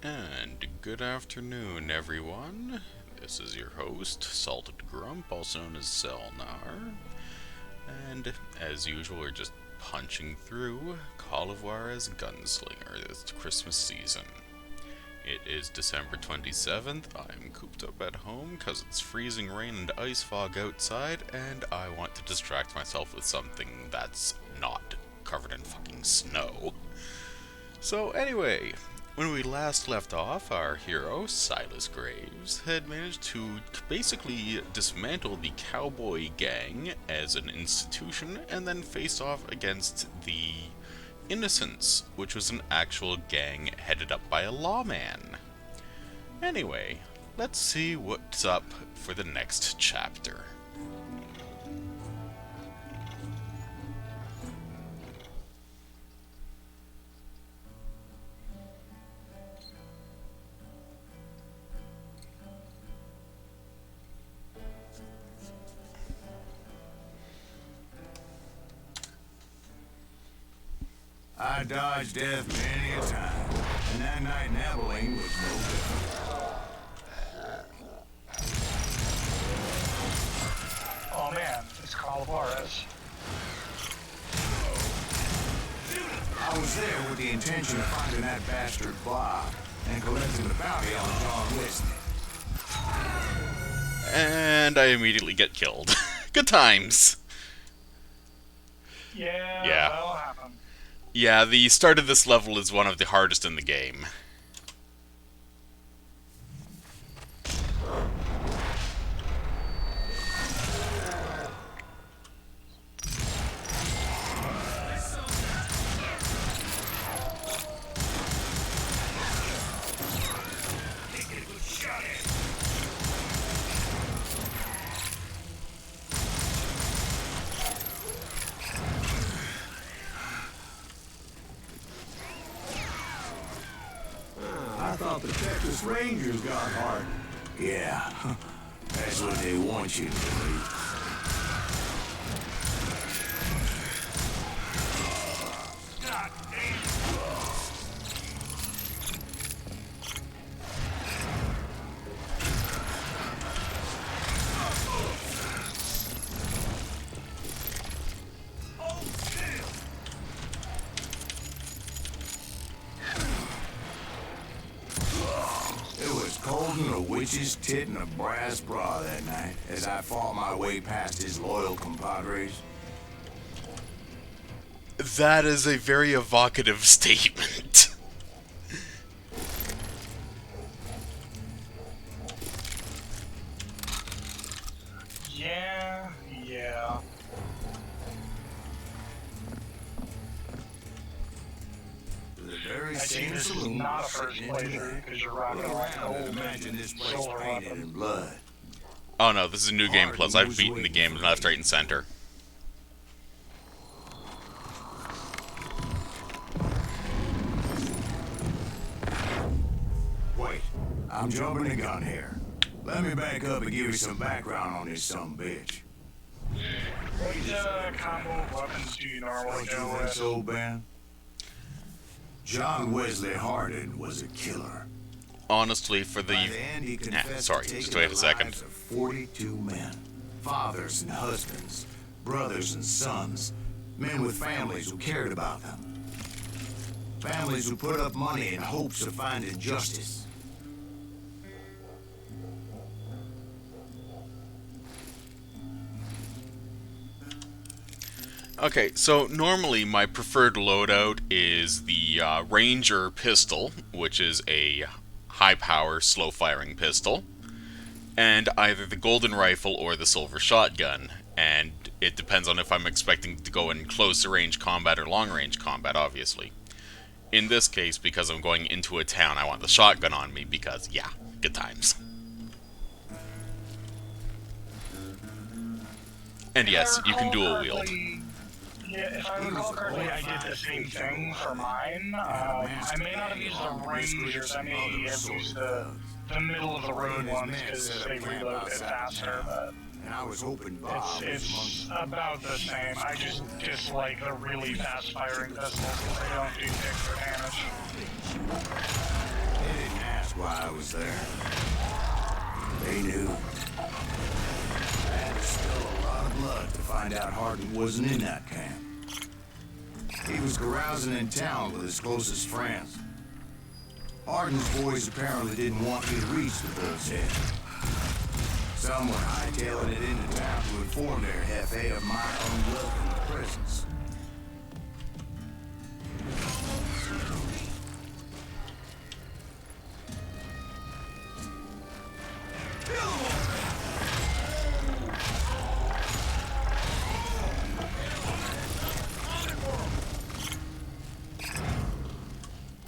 And good afternoon, everyone. This is your host, Salted Grump, also known as Selnar. And as usual, we're just punching through Call of Juarez Gunslinger this Christmas season. It is December 27th. I'm cooped up at home because it's freezing rain and ice fog outside, and I want to distract myself with something that's not covered in fucking snow. So anyway, when we last left off, our hero, Silas Graves, had managed to basically dismantle the Cowboy gang as an institution and then face off against the Innocents, which was an actual gang headed up by a lawman. Anyway, let's see what's up for the next chapter. I dodged death many a time, and that night in Abilene was no different. Oh man, it's Juarez. I was there with the intention of finding that bastard Bob and collecting the bounty on John Wesley. And I immediately get killed. Good times. Yeah, that'll happen. Yeah, the start of this level is one of the hardest in the game. I thought the Texas Rangers got hard. Yeah, that's what they want you to believe. God damn. Holding a witch's tit and a brass bra that night as I fought my way past his loyal compadres. That is a very evocative statement. Yeah. The very I see same this is saloon not a first playthrough because you're rocking off around and gold imagine this place solar painted weapon. in blood. Oh no, this is a new game plus. I've beaten the game left, right, and center. Wait, I'm jumping the gun here. Let me back up and give you some background on this sumbitch. What combo of weapons do you normally Don't you go think with? so, Ben? John Wesley Hardin was a killer. Honestly, for By the end, he confessed sorry, to just taking wait a the second. lives of 42 men, fathers and husbands, brothers and sons, men with families who cared about them, families who put up money in hopes of finding justice. Okay, so normally my preferred loadout is the Ranger pistol, which is a high-power, slow-firing pistol, and either the golden rifle or the silver shotgun, and it depends on if I'm expecting to go in close-range combat or long-range combat, obviously. In this case, because I'm going into a town, I want the shotgun on me because, yeah, good times. And yes, you can dual wield. Yeah, if I recall correctly, I did the same thing for mine. I may not have used the Rangers, I may have used the middle of the road ones because they reload a bit faster, but And I was hoping Bob was it's about the same. I just dislike the really fast firing pistols because they don't do extra damage. They didn't ask why I was there. They knew. And it spilled a lot of blood to find out Hardin wasn't in that camp. He was carousing in town with his closest friends. Hardin's boys apparently didn't want me to reach the bull's head. Someone hightailing it into town to inform their Hefe of my unwelcome presence.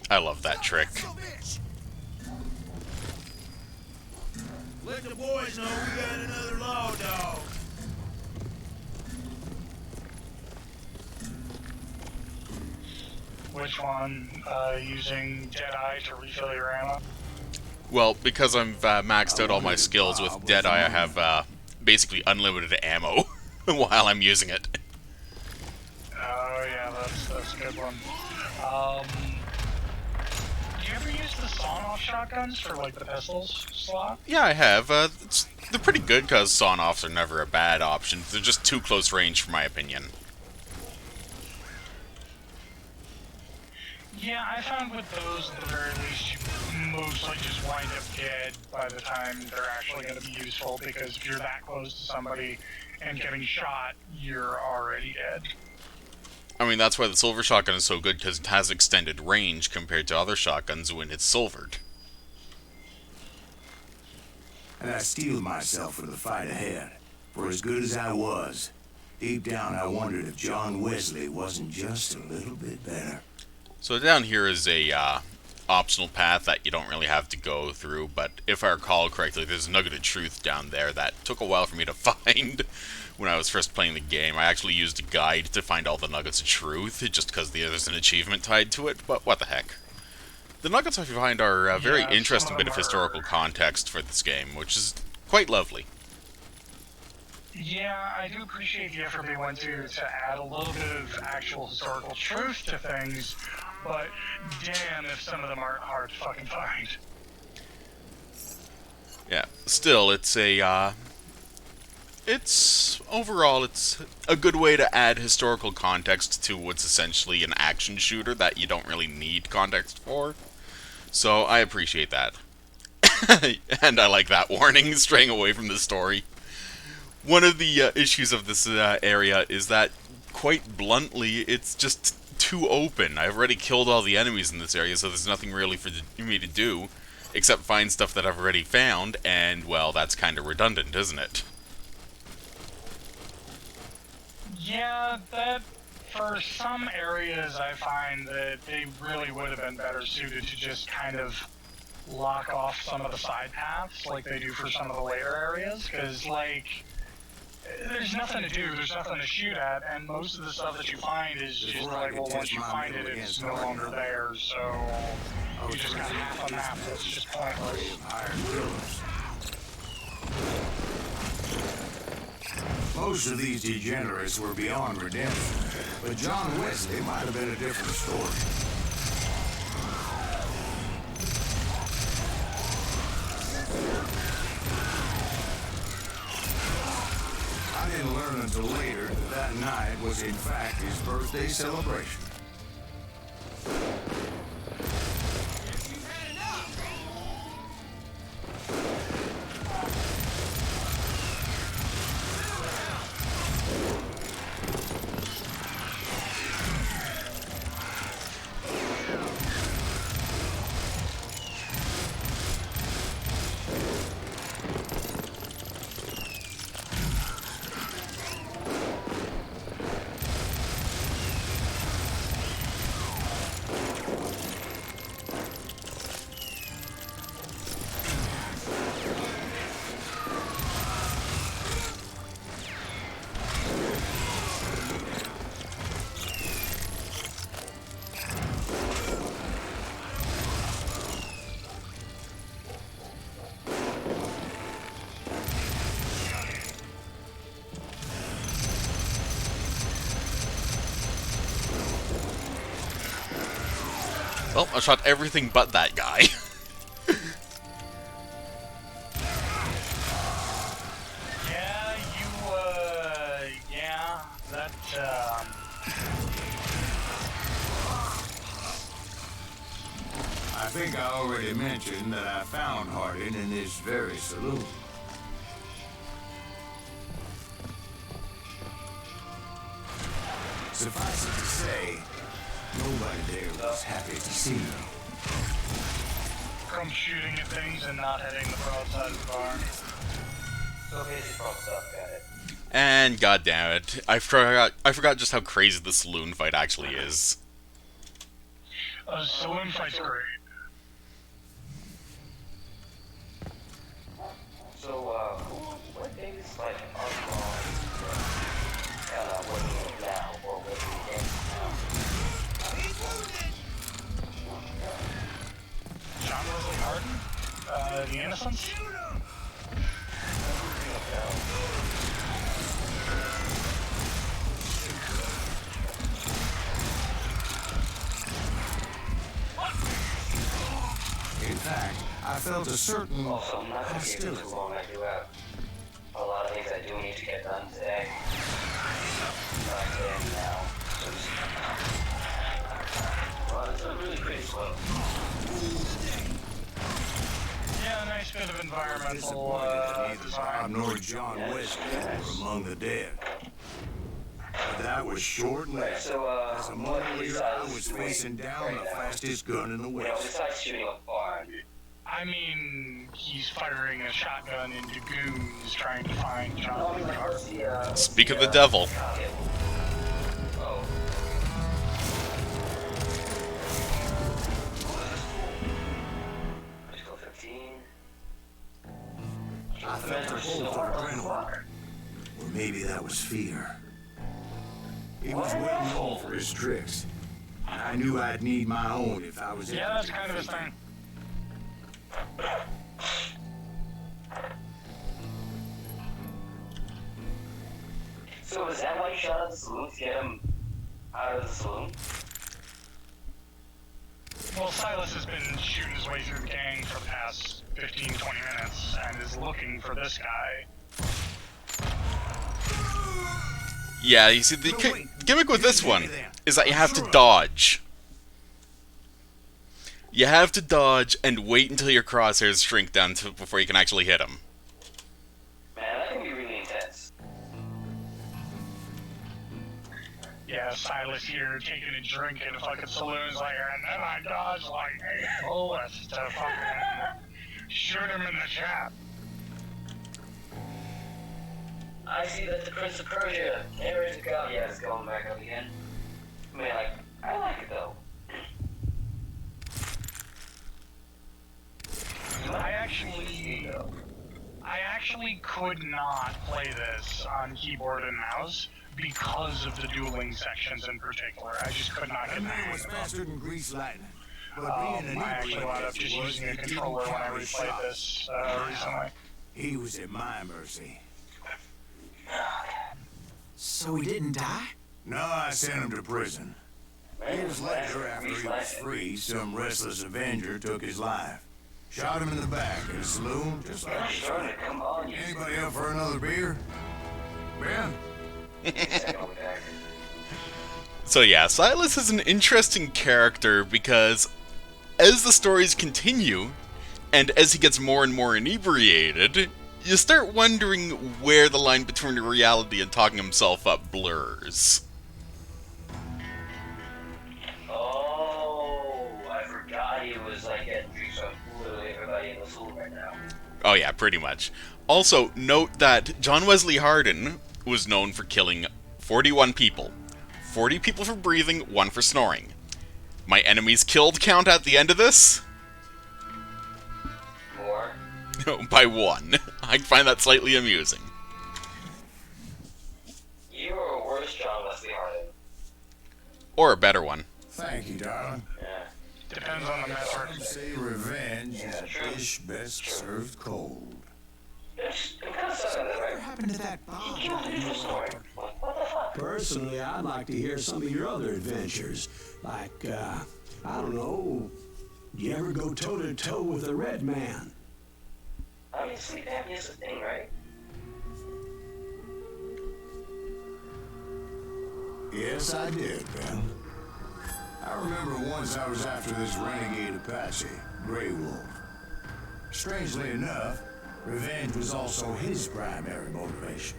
I love that trick. Let the boys know we got another law dog. Which one? Using Deadeye to refill your ammo? Well, because I've maxed out all my skills with Deadeye, I have basically unlimited ammo while I'm using it. Oh yeah, that's a good one. Do you ever use the sawn-off shotguns for like the pistols slot? Yeah, I have. They're pretty good because sawn-offs are never a bad option. They're just too close range, for my opinion. Yeah, I found with those, at the very least, you mostly just wind up dead by the time they're actually going to be useful, because if you're that close to somebody and getting shot, you're already dead. I mean, that's why the silver shotgun is so good, because it has extended range compared to other shotguns when it's silvered. And I steeled myself for the fight ahead. For as good as I was, deep down I wondered if John Wesley wasn't just a little bit better. So down here is a optional path that you don't really have to go through, but if I recall correctly, there's a nugget of truth down there that took a while for me to find when I was first playing the game. I actually used a guide to find all the nuggets of truth, just because there's an achievement tied to it, but what the heck. The nuggets I find are a very interesting bit of historical context for this game, which is quite lovely. Yeah, I do appreciate the effort they went to add a little bit of actual historical truth to things, but damn if some of them aren't hard to fucking find. Yeah, still, overall, it's a good way to add historical context to what's essentially an action shooter that you don't really need context for. So, I appreciate that. And I like that warning, straying away from the story. One of the issues of this area is that, quite bluntly, it's just too open. I've already killed all the enemies in this area, so there's nothing really for me to do, except find stuff that I've already found, and, well, that's kind of redundant, isn't it? Yeah, that, for some areas I find that they really would have been better suited to just kind of lock off some of the side paths, like they do for some of the later areas, because, like, there's nothing to do, there's nothing to shoot at, and most of the stuff that you find is just like, well, once you find it, it's no longer there, so you just got half a map that's just pointless. Most of these degenerates were beyond redemption, but John Wesley might have been a different story. I didn't learn until later that night was in fact his birthday celebration. Well, I shot everything but that guy. I think I already mentioned that I found Harding in this very saloon. Suffice it to say, nobody there was happy to see me. From shooting at things and not hitting the broadside of the barn. So basic front stuff, got it. And goddammit, I forgot just how crazy the saloon fight actually is. Saloon fight's great. So, what is like outlaw working with now, or working against now? John Wesley Harden? The Innocents? In fact, I felt a certain Also, I'm not going to be here hostility. too long. I do have a lot of things I do need to get done today. Not today now. So just... Well, it's really pretty slow. Yeah, a nice bit of environmental Disappointed that neither Bob design. nor John Wesley were among the dead. But that was short-lived. Right, so, As a what month is later, I was doing facing down right the now? fastest gun in the You know, West. besides shooting a barn, I mean, he's firing a shotgun into goons trying to find John no, Wesley like, Harden. what's the, Speak of the devil. Oh. Critical 15. I felt a pull for adrenaline. Or maybe that was fear. He was well known for his tricks. And I knew I'd need my own if I was Yeah, that's kind of his thing. So is that why you shot at the saloon to get him out of the saloon? Well, Silas has been shooting his way through the gang for the past 15, 20 minutes and is looking for this guy. Yeah, you see, the gimmick with this one is that you have to dodge. You have to dodge and wait until your crosshairs shrink down before you can actually hit him. Man, that can be really intense. Yeah, Silas here taking a drink in a fucking saloon's like, and then I dodge like a bullets to fucking shoot him in the chest. I see that the Prince of Persia, there is a go. Yeah, it's going back up again. I mean, like, I like it though. I actually could not play this on keyboard and mouse because of the dueling sections in particular. I just could not That get man was that. faster than grease lightning. But being an I actually wound up just using a controller when I replayed this recently. He was at my mercy. So he didn't die? No, I sent him to prison. Years later, after he was free, some restless Avenger took his life. Shot him in the back in a saloon, just like this. Darn it, come on, you Anybody up for another beer? Ben? second back. So yeah, Silas is an interesting character because as the stories continue, and as he gets more and more inebriated, you start wondering where the line between reality and talking himself up blurs. Oh, I forgot he was like getting drinks on literally everybody in the saloon right now. Oh yeah, pretty much. Also, note that John Wesley Harden was known for killing 41 people. 40 people for breathing, 1 for snoring. My enemies killed count at the end of this? More. By 1. I find that slightly amusing. You are a worse John Wesley Harden. Or a better one. Thank you, darling. Yeah. Depends on the method. Some say revenge is a dish best served cold. It's kind of sucks on that, What right? happened to that Bob? He killed me for snoring. What the fuck? Personally, I'd like to hear some of your other adventures. Like, I don't know, you ever go toe-to-toe with a red man? I mean, sleep apnea's a thing, right? Yes, I did, Ben. I remember remember once I was after this renegade Apache, Grey Wolf. Strangely enough, revenge was also his primary motivation.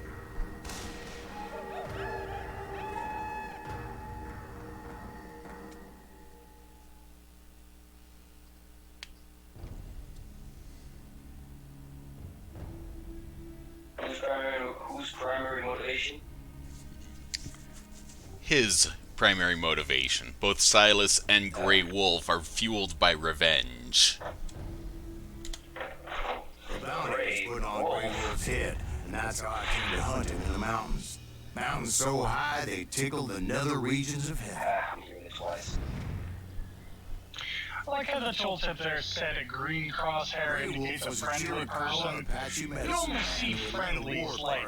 Whose primary motivation? His primary motivation. Both Silas and Grey Wolf are fueled by revenge. The bounty was put on Grey Wolf's head, and that's how I came to hunt him in the mountains. Mountains so high they tickle the nether regions of heaven. I'm hearing it twice. I like how the tooltip there said a green crosshair indicates a friendly person. You only see friendlies like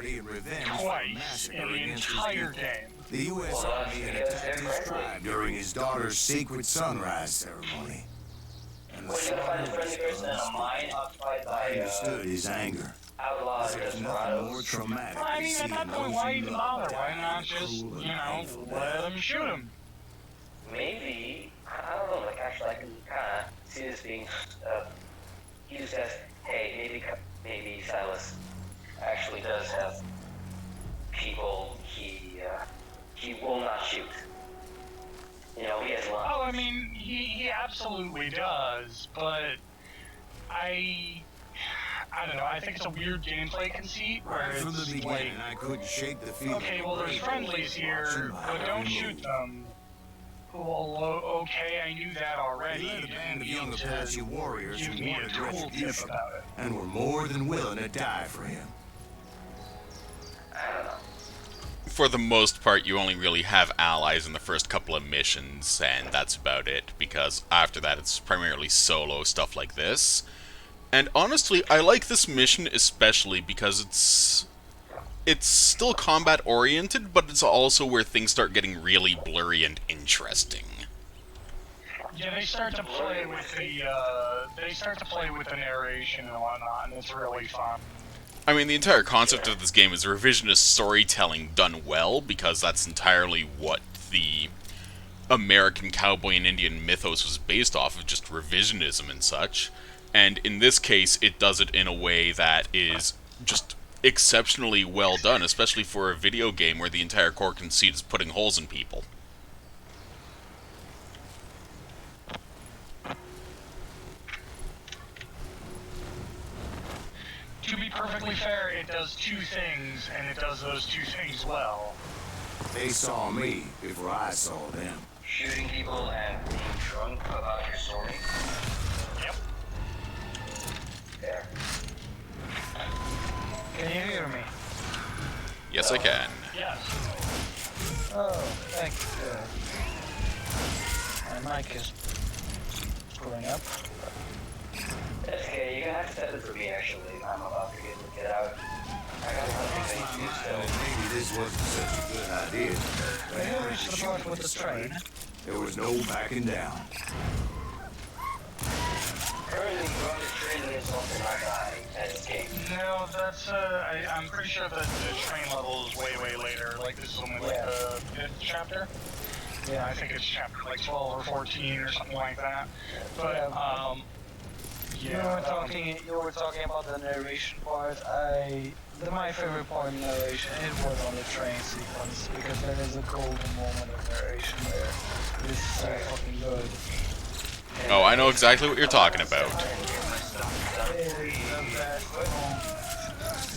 twice in the entire game. The U.S. Army had attacked his tribe during his daughter's sacred sunrise ceremony. And the We're gonna find a friendly person in a mine occupied I by understood his anger. outlaws or There's nothing more desperados. traumatic I than mean, at seeing that point, those why you even love bother? Why die not a just, cruel you and know, painful let death. them shoot him? Maybe, I don't know, like actually I can kind of see this being used as, hey, maybe Silas actually does have people he will not shoot. You know, he has a lot. Oh, I mean, he absolutely does, but I don't know, I think it's a weird gameplay conceit where Right from the it's like, beginning, I couldn't shake the feeling. okay, well, there's friendlies here, but don't shoot them. Well, okay, I knew that already. He led a You band of didn't young need Apache to warriors give who me a wanted tooltip retribution about it. and were more than willing to die for him. I don't know. For the most part, you only really have allies in the first couple of missions, and that's about it, because after that it's primarily solo stuff like this. And honestly, I like this mission especially because it's still combat oriented, but it's also where things start getting really blurry and interesting. Yeah, they start to play with the narration and whatnot, and it's really fun. I mean, the entire concept of this game is revisionist storytelling done well, because that's entirely what the American cowboy and Indian mythos was based off of, just revisionism and such. And in this case, it does it in a way that is just exceptionally well done, especially for a video game where the entire core conceit is putting holes in people. To be perfectly fair, it does two things, and it does those two things well. They saw me before I saw them. Shooting people and being drunk about your story. Yep. There. Can you hear me? Yes, I can. Yes. Oh, thank you. My mic is pulling up. That's okay, you're gonna have to step in for me actually. I'm about to get out. I got a lot of Crossed things my to do, mind so. that maybe this wasn't such a good idea. But When you after reach the shooting part with the train, there was no backing down. Currently, Grunt is training himself to not die at this game. No, that's, I'm pretty sure that the train level is way, way later. Like, this is only, like, Yeah. the 5th chapter. Yeah, I think it's chapter, like, 12 or 14 or something like that. But, you were talking about the narration part. My favorite part of narration, it was on the train sequence, because there is a golden moment of narration there. It is so fucking good. Oh, I know exactly what you're talking about. It is the best moment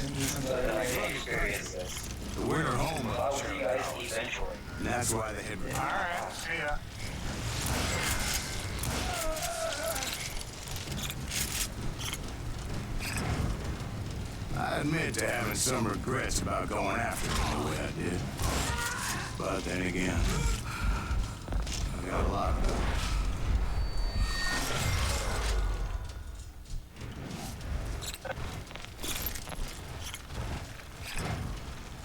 in this entire I game. experienced this. The winter home I'll of see you guys eventually. and that's why they had alright, see ya. I admit to having some regrets about going after him the way I did. But then again, I got a lot of them.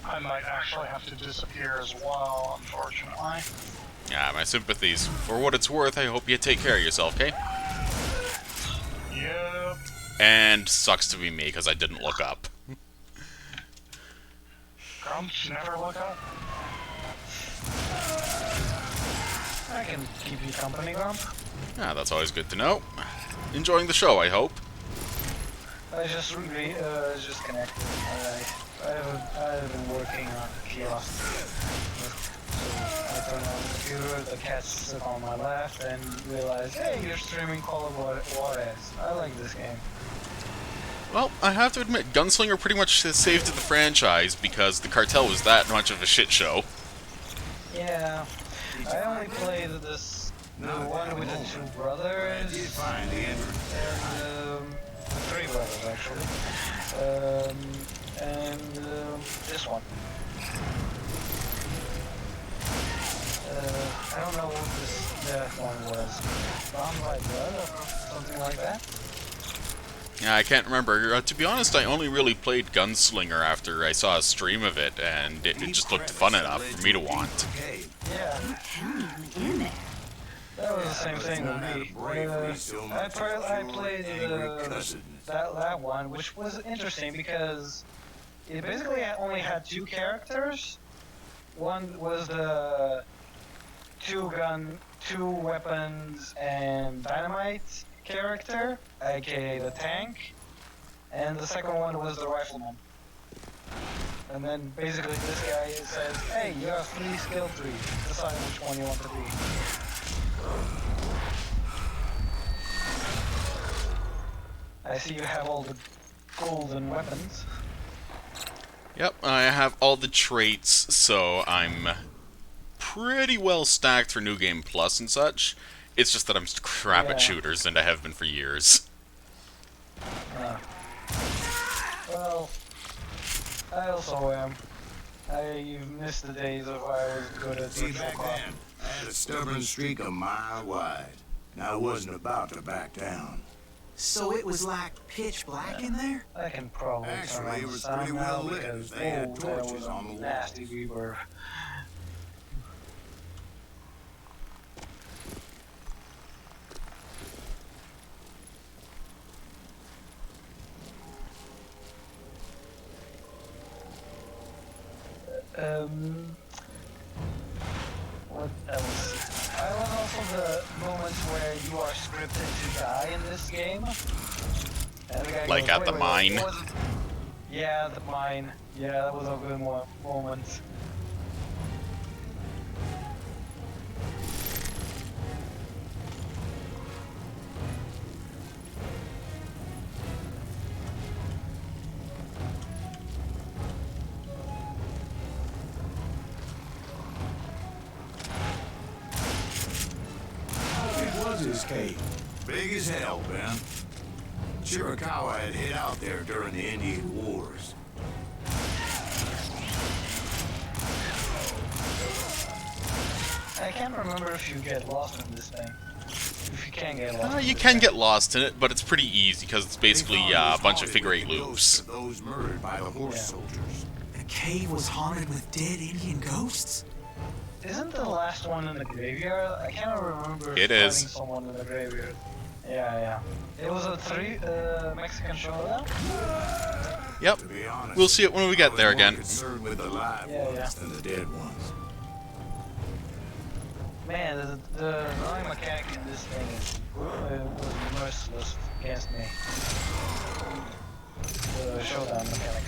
I might actually have to disappear as well, unfortunately. Yeah, my sympathies. For what it's worth, I hope you take care of yourself, okay? Yep. And sucks to be me, because I didn't look up. Grumps never look up. I can keep you company, Grump. Yeah, that's always good to know. Enjoying the show, I hope. I just just connected. I've been working on the kiosk. So I turn on the computer, the cats sit on my left, and realize, hey, you're streaming Call of Juarez. I like this game. Well, I have to admit, Gunslinger pretty much saved the franchise because the cartel was that much of a shit show. Yeah, I only played the one with the two brothers, and the three brothers actually, and this one. I don't know what that one was. Bound by Blood or something like that? Yeah, I can't remember. To be honest, I only really played Gunslinger after I saw a stream of it, and it just looked fun enough for me to want. Yeah. That was the same thing with me. I played that one, which was interesting because it basically only had two characters. One was the two weapons and dynamite character, aka the tank, and the second one was the rifleman. And then basically this guy says, hey, you have 3 skill trees, decide which one you want to be. I see you have all the golden weapons. Yep, I have all the traits, so I'm pretty well stacked for New Game Plus and such. It's just that I'm crap at shooters, and I have been for years. Well, I also am. I missed the days of I was good at See, back then, I had a stubborn streak a mile wide, and I wasn't about to back down. So it was like pitch black in there? I can probably Actually, turn on it the was sound pretty now well lit. because They had that torches was on the walls. nasty reverb. What else? I love also the moments where you are scripted to die in this game. And the guy Like goes, at the wait, mine? what was it?" Yeah, the mine. Yeah, that was a good moment. How big was his cave? Big as hell, Ben. Chiricahua had hid out there during the Indian Wars. I can't remember if you get lost in this thing. If you can get lost. You can get lost in it, but it's pretty easy because it's basically a bunch of figure 8 loops. Those murdered by the horse soldiers. The cave was haunted with dead Indian ghosts? Isn't the last one in the graveyard? I can't remember. It finding is. Someone in the graveyard. Yeah. It was a Mexican showdown. Yep. To be honest, We'll see it when we get there I was more again. concerned with the live ones than the dead ones. Man, the annoying mechanic in this thing is was merciless against me. The showdown mechanic.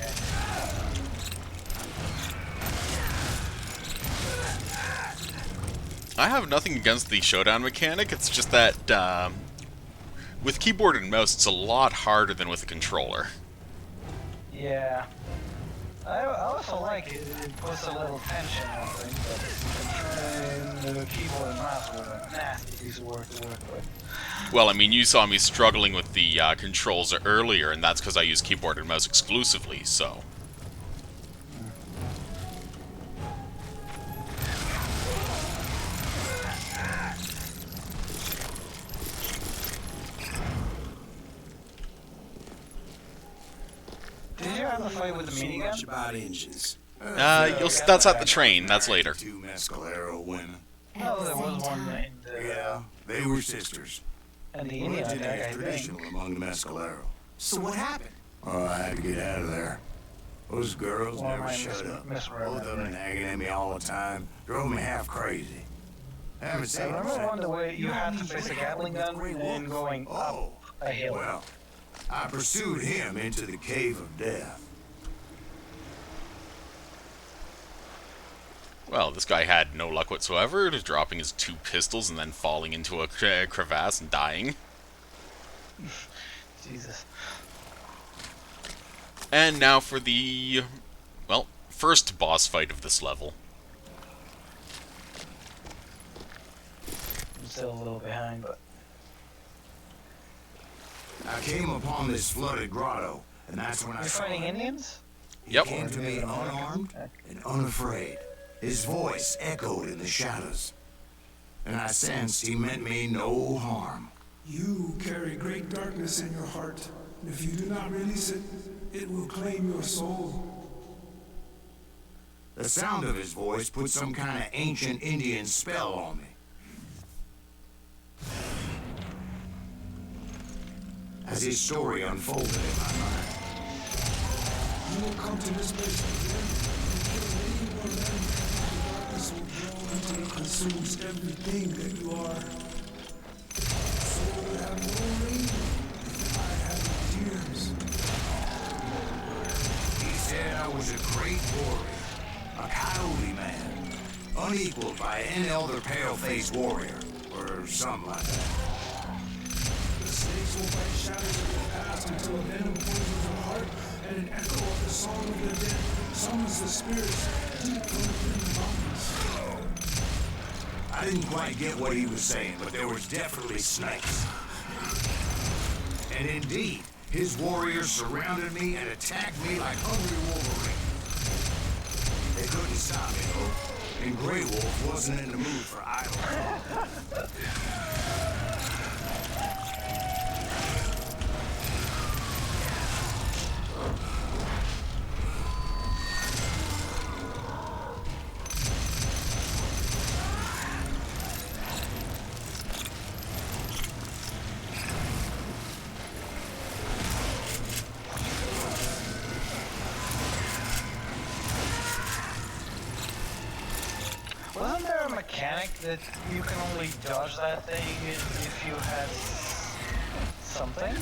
I have nothing against the showdown mechanic, it's just that with keyboard and mouse it's a lot harder than with a controller. Yeah. I also like it. It puts a little tension on things, but the keyboard and mouse were a nasty piece of work to work with. Well, I mean, you saw me struggling with the controls earlier, and that's because I use keyboard and mouse exclusively, so... Did you have a fight with the minigun? About engines. that's at the train, that's later. 2 Mescalero women. No, there was one in the... Yeah, they were sisters. And the Indian Religion attack, is I think. traditional among the Mescalero. So what happened? Oh, I had to get out of there. Those girls Well, never I shut up. misremembered. Both of them nagging at me all the time. Drove me half crazy. Haven't I seen him remember since. one the way you had to face a Gatling gun and going Oh, up a hill. well, I pursued him into the cave of death. Well, this guy had no luck whatsoever, just dropping his 2 pistols and then falling into a crevasse and dying. Jesus. And now for the, well, first boss fight of this level. I'm still a little behind, but I came upon this flooded grotto, and that's when I you're saw fighting him. Indians? He Yep. came to me unarmed and unafraid. His voice echoed in the shadows, and I sensed he meant me no harm. You carry great darkness in your heart, and if you do not release it, it will claim your soul. The sound of his voice put some kind of ancient Indian spell on me. As his story unfolded in my mind, You will come to this place again and kill any more men, and the darkness will grow until it consumes everything that you are. Soul will have no rain if I have no tears. he said I was a great warrior, a coyote man, unequaled by any other pale-faced warrior, or something like that. The snakes will bite shadows of your past until a venom poisons your heart, and an echo of the song of the dead summons the spirits deep from within the mountains. I didn't quite get what he was saying, but there was definitely snakes. And indeed, his warriors surrounded me and attacked me like hungry wolverines. They couldn't stop me, though, and Grey Wolf wasn't in the mood for idle. Wasn't there a mechanic that you can only dodge that thing if you had something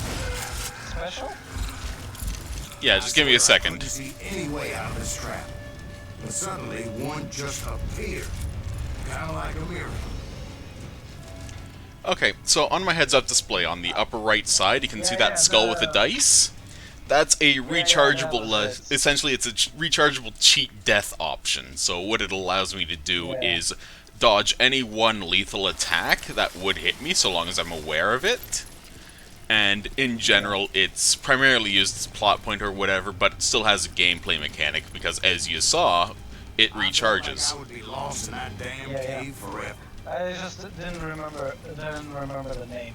special? Yeah, just give me a I second. couldn't see any way out of this trap. But suddenly, one just appeared. Kind of like a miracle. Okay, so on my heads-up display on the upper right side, you can see that skull with the dice. That's a rechargeable, essentially it's a rechargeable cheat death option. So what it allows me to do is dodge any one lethal attack that would hit me, so long as I'm aware of it. And in general, it's primarily used as a plot point or whatever, but it still has a gameplay mechanic, because as you saw, it recharges. I would be lost in that damn cave forever. I just didn't remember the name.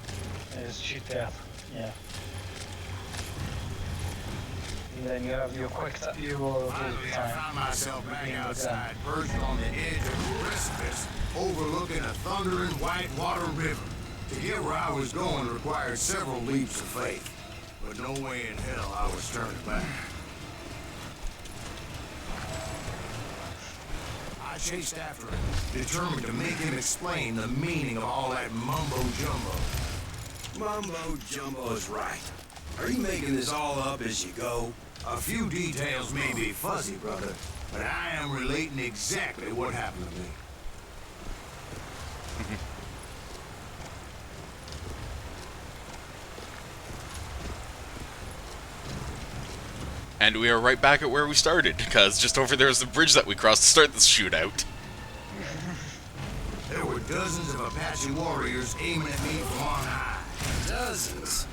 It's cheat death. Yeah. And then you have your quick time. You will Finally, I time. found myself back outside, perched on the edge of a precipice, overlooking a thundering white water river. To get where I was going required several leaps of faith, but no way in hell I was turning back. I chased after him, determined to make him explain the meaning of all that mumbo-jumbo. Mumbo-jumbo's right. Are you making this all up as you go? A few details may be fuzzy, brother, but I am relating exactly what happened to me. And we are right back at where we started, because just over there is the bridge that we crossed to start this shootout. There were dozens of Apache warriors aiming at me from on high. Dozens.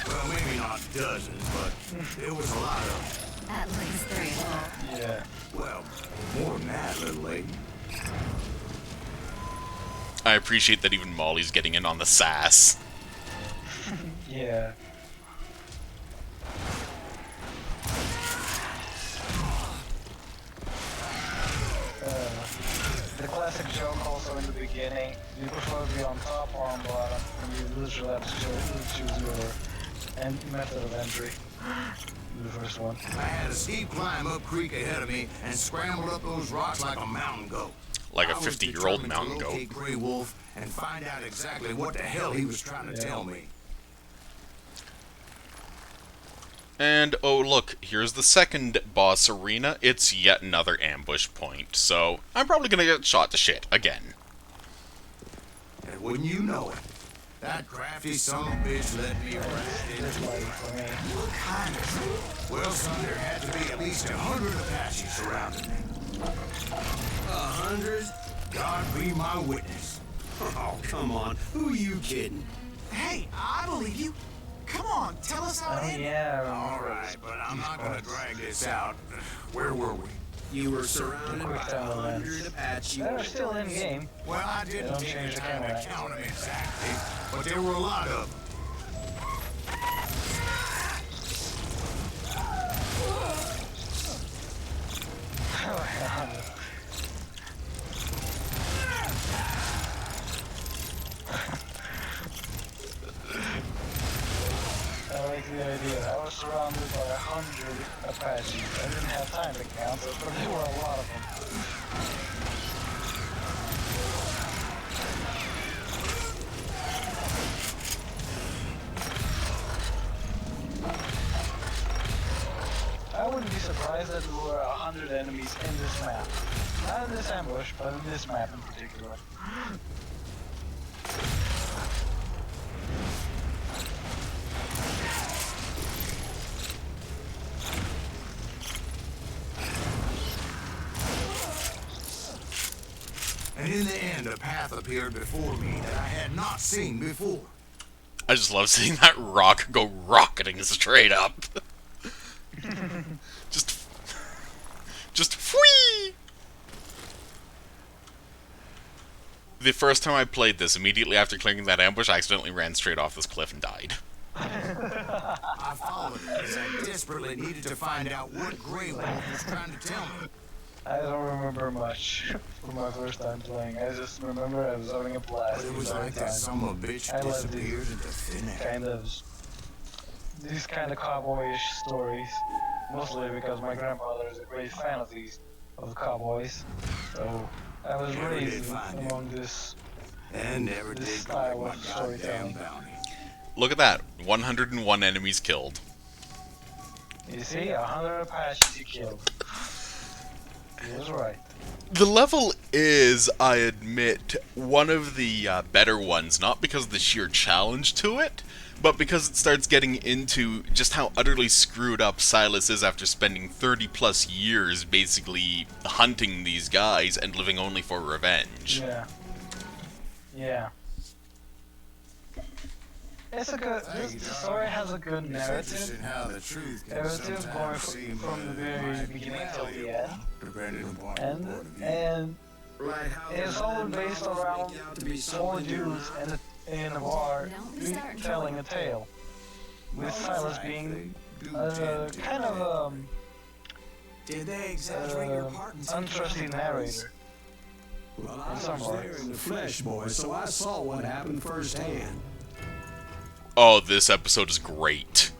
Well, maybe not dozens, but there was a lot of At least 3. Yeah. them. Well, more than that, little lady. I appreciate that even Molly's getting in on the sass. Yeah. The classic joke also in the beginning, you prefer to be on top or on bottom, and you literally have to choose your method of entry. The first one. I had a steep climb up creek ahead of me and scrambled up those rocks like a mountain goat. like a I was 50-year-old determined mountain to goat. locate Grey Wolf and find out exactly what the hell he was trying to tell me. And, oh look, here's the second boss arena. It's yet another ambush point, so I'm probably gonna get shot to shit again. And wouldn't you know it, that crafty son of a bitch let me right into it. What kind of trouble? Well, son, there had to be at least 100 Apaches surrounding me. 100? God be my witness. Oh, come on. Who are you kidding? Hey, I believe you. Come on, tell us how it Oh ended. yeah. All right, but I'm not gonna drag this out. Where were we? You were surrounded by Quick down 100 Apache They're still in game. Well, I didn't don't take change the the time to camera. count them exactly, but there were a lot of them. I like the idea. I was surrounded by 100 Apaches. I didn't have time to count it, but there were a lot of them. I wouldn't be surprised that there were 100 enemies in this map. Not in this ambush, but in this map in particular. And in the end, a path appeared before me that I had not seen before. I just love seeing that rock go rocketing straight up. just whee! The first time I played this, immediately after clearing that ambush, I accidentally ran straight off this cliff and died. I followed it as I desperately needed to find out what Grey Wolf was trying to tell me. I don't remember much from my first time playing. I just remember I was having a blast. But it was like that son of a bitch I love disappeared into thin air. These kind of cowboyish stories, mostly because my grandfather is a great fan of the cowboys. So I was Never did raised find among this And never this did style collect of my goddamn storytelling. bounty. Look at that, 101 enemies killed. You see, 100 Apaches you killed. He was right. The level is, I admit, one of the better ones, not because of the sheer challenge to it, but because it starts getting into just how utterly screwed up Silas is after spending 30 plus years basically hunting these guys and living only for revenge. Yeah. Yeah. It's a good. This story has a good It's narrative. interesting how the truth can Narrative going sometimes seem from the very beginning till the end, depending upon your and point of view. and Right, how it's the all land based novels around make out to be four something you're dudes not. in a bar Don't be starting telling a trouble. tale, with Silas being They do tend to kind of Did they exaggerate your part and take untrusting narrator. Well, I some was there parts. in the flesh, boy, so I saw what happened firsthand. Oh, this episode is great.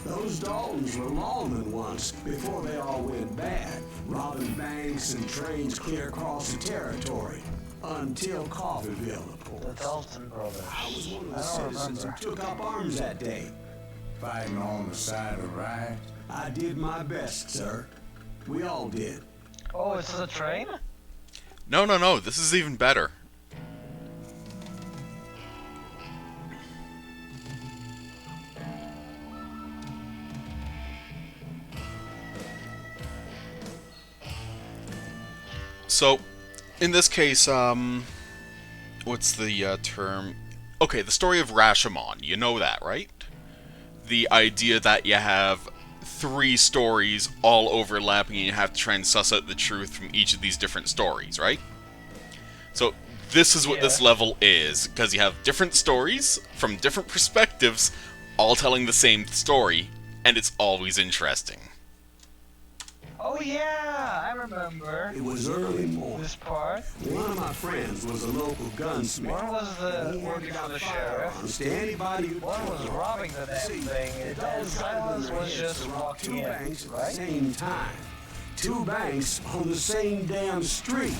Those Daltons were lawmen once, before they all went bad, robbing banks and trains clear across the territory, until Coffeeville, of The course. Dalton brothers. I was one of the I don't citizens who remember. took up arms that day. fighting on the side of right. I did my best, sir. We all did. Oh, it's the train? No, this is even better. So, in this case, what's the term? Okay, the story of Rashomon, you know that, right? The idea that you have three stories all overlapping and you have to try and suss out the truth from each of these different stories, right? So, this is what this Yeah. level is, because you have different stories from different perspectives, all telling the same story, and it's always interesting. Oh yeah, I remember It was early morning. this part. One of my friends was a local gunsmith. One was the working for the sheriff. To anybody who One was robbing the damn thing, and Silas was just walking in, banks at the right? same time. 2 banks on the same damn street.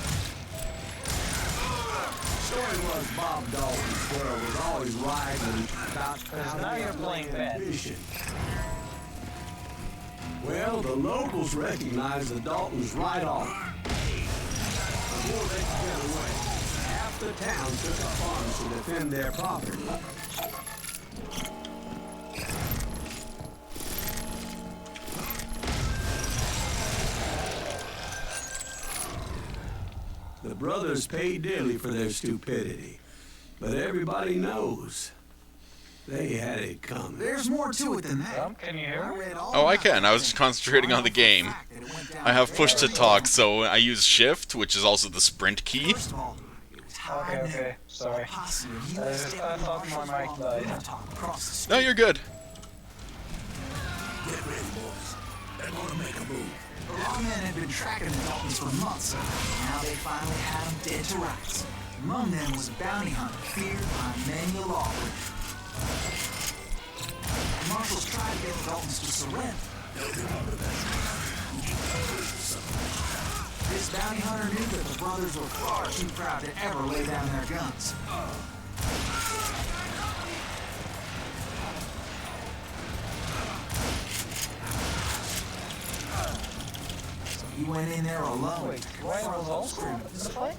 Story was Bob Dalton's squirrel was always riding about Because now you're playing bad. fishing. Well, the locals recognized the Daltons right off. Before they could get away, half the town took up arms to defend their property. The brothers paid dearly for their stupidity, but everybody knows they had it coming. There's more to it than that. Can you hear me? Oh, I can. I was just concentrating on the game. I have push to talk, so I use shift, which is also the sprint key. First of all, it was high Okay, noon. sorry. Posse of I US thought my mic died. across the street. No, you're good. Get ready, boys. They're gonna make a move. The lawmen had been tracking the Daltons for months. Now they finally had them dead to rights. Among them was a bounty hunter feared by many a lawbreaker. The marshals tried to get the Daltons to surrender. This bounty hunter knew that the brothers were far too proud to ever lay down their guns. So he went in there alone. Wait, why was also in the fight?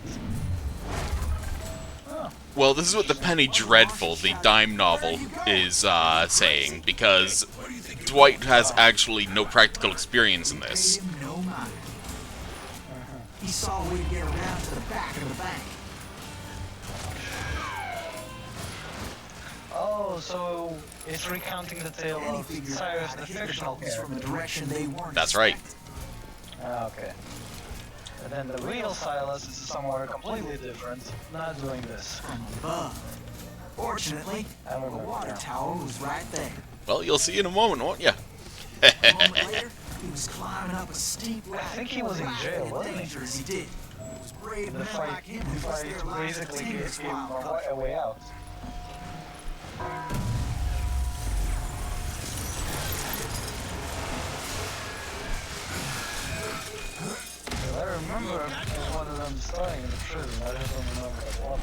Well, this is what the Penny Dreadful, the dime novel, is saying, because Dwight has actually no practical experience in this. Paid him no mind. He saw a way to get around to the back of the bank. Oh, so it's recounting the tale Then he of figured out Cyrus, how the to hit the fictional Daltons from a character. direction they weren't That's right. expecting. Ah, okay. And then the real Silas is somewhere completely different, not doing this. From above. Fortunately, I the remember water now. tower was right there. Well, you'll see in a moment, won't you? A moment later, he was climbing up a steep ladder. think he was in jail, wasn't he? Dangerous he did. It was brave The men fight, like him the who risked fight their lives to basically tame gave this him wild a way out. But I remember one of them starting in the prison, I just don't remember what.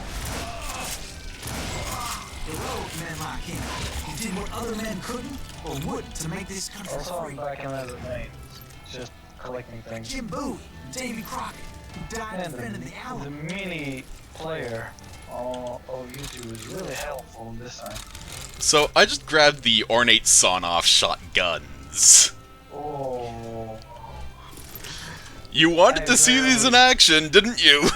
Heroic men like him, who did what other men couldn't or wouldn't to make this country Also, I'm free. back in as a name, just collecting things. Jim Bowie, Davy Crockett, who died And defending the the Alamo. mini player on YouTube is really helpful this time. So, I just grabbed the ornate sawn-off shotguns. Oh, You wanted to see these in action, didn't you?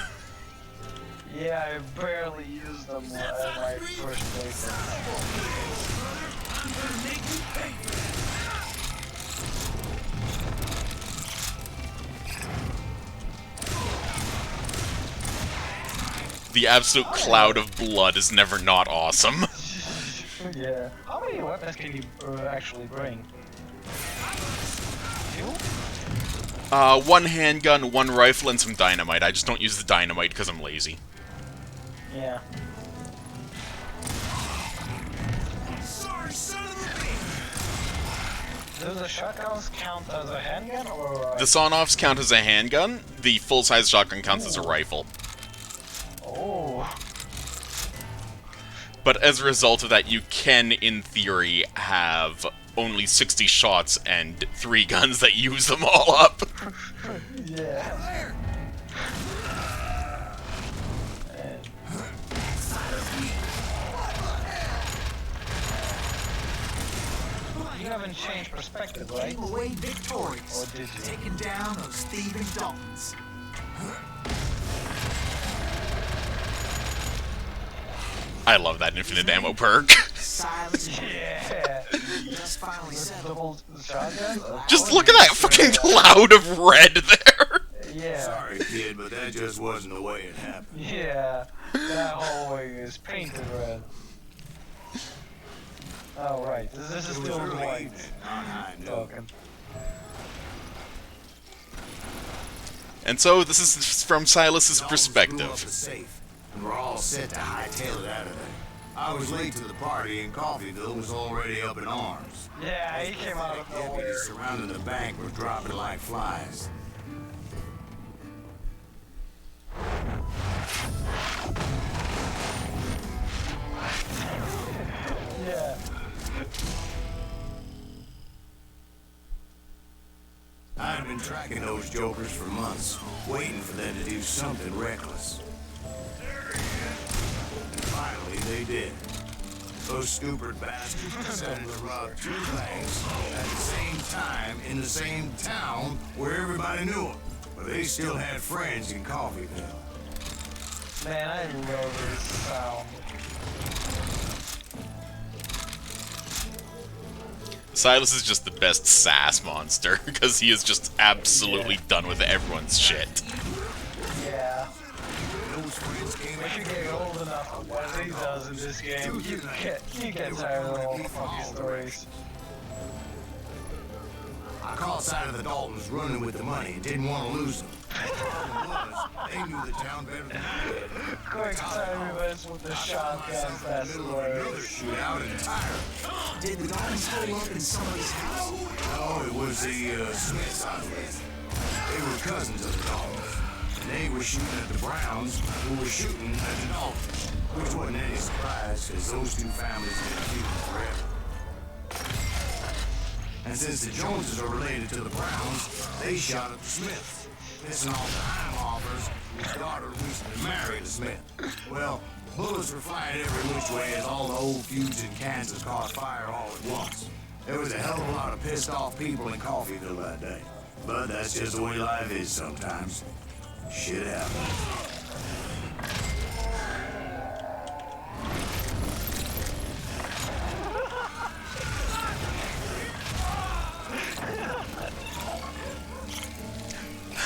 yeah, I barely used them at my first playthrough. The absolute cloud of blood is never not awesome. Yeah. How many weapons can you actually bring? Two? One handgun, one rifle, and some dynamite. I just don't use the dynamite because I'm lazy. Yeah. Sorry, son of a bitch. Does the shotguns count as a handgun or? The sawn-offs count as a handgun, the full-size shotgun counts as a rifle. Oh. But as a result of that, you can, in theory, have only 60 shots and 3 guns that use them all up. Yeah. You haven't changed perspective, right? Came away victorious, Or did you? taking down those thieving Daltons. I love that infinite ammo perk. Silas, Yeah. just finally settled. Double shotgun? Just look at that fucking cloud of red there. Yeah. Sorry, kid, but that just wasn't the way it happened. Yeah. That hallway is painted red. Oh, right. This is It was still early white. evening, on high noon. Talking. And so this is from Silas's Daltons blew up the perspective. safe, and we're all set to hightail it out of there. I was late to the party, and Coffeeville was already up in arms. Yeah, he came out of nowhere. Deputies surrounding the bank were dropping like flies. Yeah. I'd been tracking those jokers for months, waiting for them to do something reckless. And finally, they did. Those stupid bastards decided to rob 2 banks at the same time in the same town where everybody knew them. But they still had friends in Coffeeville. Man, I love this sound. Silas is just the best sass monster, because he is just absolutely done with everyone's shit. Yeah. Those friends came If you get old enough to what he does in this game, you get tired of all the fucking stories. I caught sight of the Daltons running with the money and didn't want to lose them. The problem was, they knew the town better than I did. Quick time events with the shotguns, that's Another hilarious. shootout entirely. Did the Daltons hole up in somebody's house? No, it was the Smiths I was with. They were cousins of the Daltons. And they were shooting at the Browns, who were shooting at the Daltons. Which wasn't any surprise, because those 2 families had been feuding forever. And since the Joneses are related to the Browns, they shot at the Smiths, pissing off the Heimhoffers, whose daughter recently married a Smith. Well, bullets were flying every which way as all the old feuds in Kansas caught fire all at once. There was a hell of a lot of pissed off people in Coffeeville that day. But that's just the way life is sometimes. Shit happens.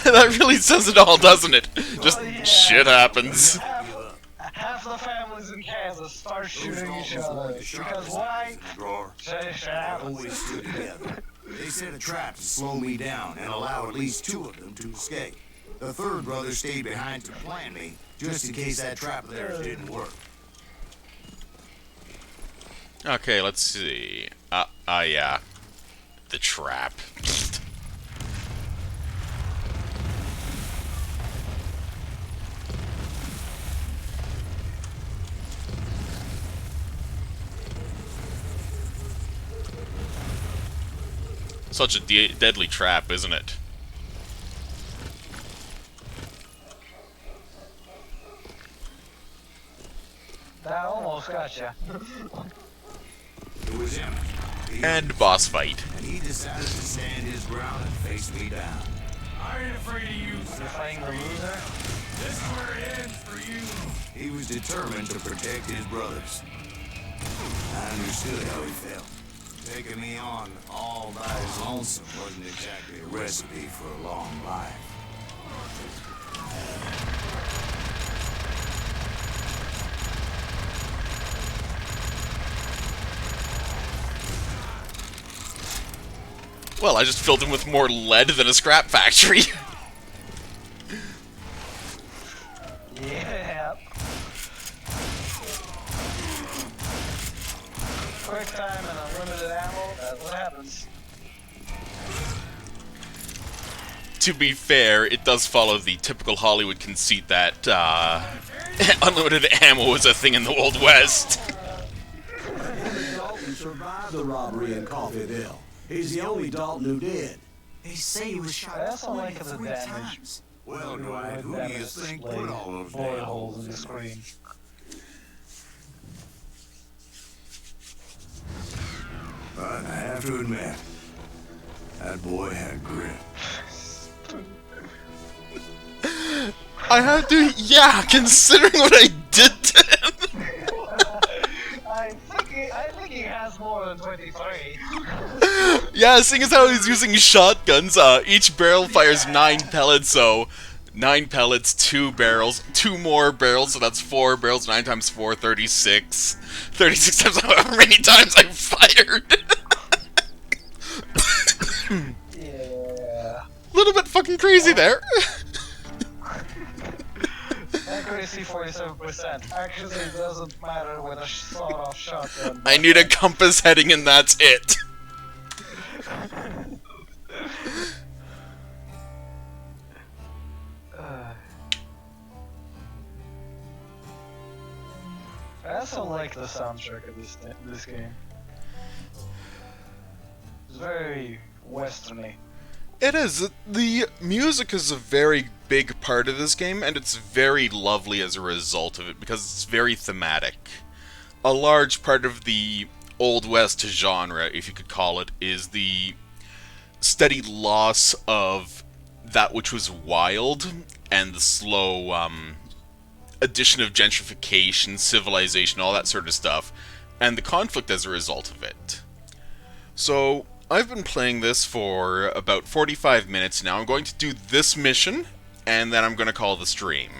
That really says it all, doesn't it? Just Yeah. shit happens. Half the families in Kansas start shooting each other. Because why? Shit happens. Always stood together. They set a trap to slow me down and allow at least 2 of them to escape. The 3rd brother stayed behind to plan me, just in case that trap of theirs didn't work. Okay, let's see. Yeah. The trap. Such a deadly trap, isn't it? That almost got you. It was him. And boss fight. And he decided to stand his ground and face me down. I ain't afraid of you, You're fighting the loser? This is where it ends for you. He was determined to protect his brothers. I understood how he felt. Taking me on all by his lonesome wasn't exactly a recipe for a long life. Well, I just filled him with more lead than a scrap factory. Yeah. Quick time and unlimited ammo, that's what happens. To be fair, it does follow the typical Hollywood conceit that unlimited ammo was a thing in the Old West. The Dalton survived the robbery in Coffeeville. He's the only Dalton who did. They say he was shot That's all like the 23 damage. times. Well, Dwight, who do you think put all those bullet damn holes holes in the in? screen? But I have to admit, that boy had grit. I have to, yeah, considering what I did to him. I think he has more than 23. Yeah, seeing as how he's using shotguns, each barrel fires 9 pellets, so 9 pellets, 2 barrels, 2 more barrels, so that's 4 barrels, 9 times 4, 36. 36 times however many times I fired. Yeah. A little bit fucking crazy there. Accuracy 47%. Actually, it doesn't matter with a sawed-off shotgun. I need a compass heading and that's it. I also like the soundtrack of this game. It's very westerny. It is. The music is a very big part of this game, and it's very lovely as a result of it, because it's very thematic. A large part of the Old West genre, if you could call it, is the steady loss of that which was wild, and the slow addition of gentrification, civilization, all that sort of stuff, and the conflict as a result of it. So, I've been playing this for about 45 minutes now. I'm going to do this mission, and then I'm going to call the stream.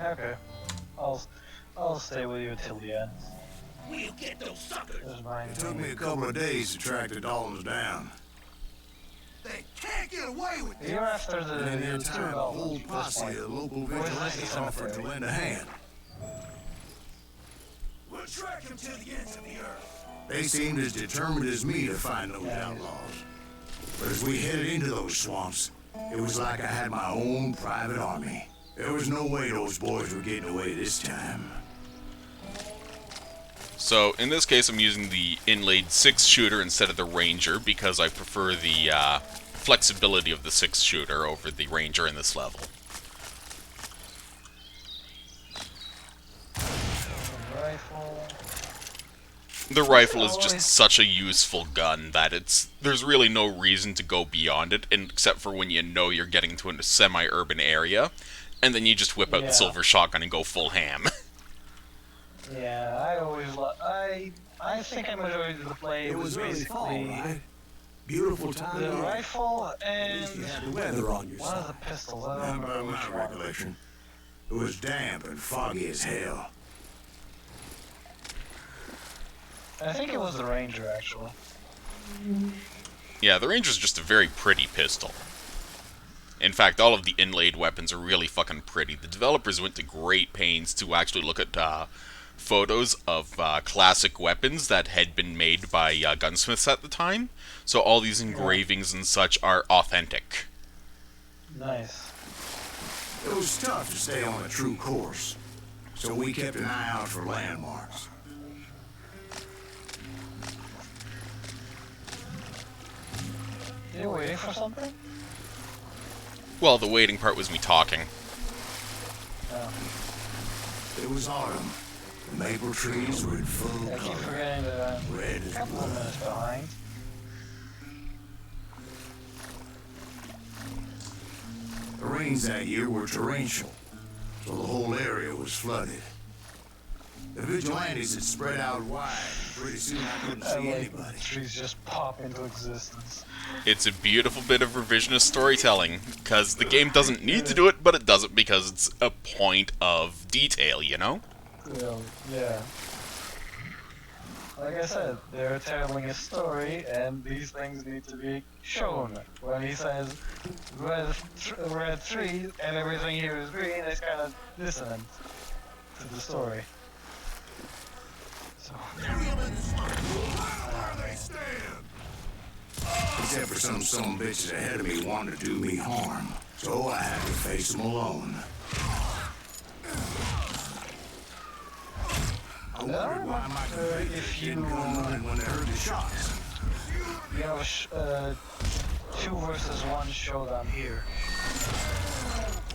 Okay. I'll stay with you till the end. We'll get those suckers. It took me a couple of days to track the Daltons down. They can't get away with it. You're after the And in two time, a Daltons whole at this posse point. of local Where's this vigilantes offered to cemetery? lend a hand. We'll track them to the ends of the earth. They seemed as determined as me to find those outlaws. But as we headed into those swamps, it was like I had my own private army. There was no way those boys were getting away this time. So, in this case, I'm using the inlaid 6-shooter instead of the Ranger, because I prefer the flexibility of the 6-shooter over the Ranger in this level. Rifle. The rifle is just such a useful gun that there's really no reason to go beyond it, except for when you know you're getting to a semi-urban area, and then you just whip out the silver shotgun and go full ham. Yeah, I always I think I enjoyed the play. It was really fall, basically right? Beautiful time. the of year. rifle At and least you had the weather on your one of side. the pistols. I don't By remember which my one. recollection, it was damp and foggy as hell. I think it was the Ranger actually. Yeah, the Ranger's just a very pretty pistol. In fact, all of the inlaid weapons are really fucking pretty. The developers went to great pains to actually look at photos of classic weapons that had been made by gunsmiths at the time. So all these engravings and such are authentic. Nice. It was tough to stay on a true course, so we kept an eye out for landmarks. You waiting for something? Well, the waiting part was me talking. Oh. It was autumn. The maple trees were in full I keep color, forgetting that red I'm a as couple of blood. minutes behind. The rains that year were torrential, so the whole area was flooded. The vigilantes had spread out wide, and pretty soon I couldn't I see like anybody. the trees just pop into existence. It's a beautiful bit of revisionist storytelling, because the game doesn't need to do it, but it does it because it's a point of detail, you know? Yeah. Like I said, they're telling a story, and these things need to be shown. When he says red tree and everything here is green, it's kind of dissonant to the story. So. Except for some bitches ahead of me wanted to do me harm, so I had to face them alone. I wondered why my competitors didn't come running when they heard the shots. You have a 2 versus 1 showdown here.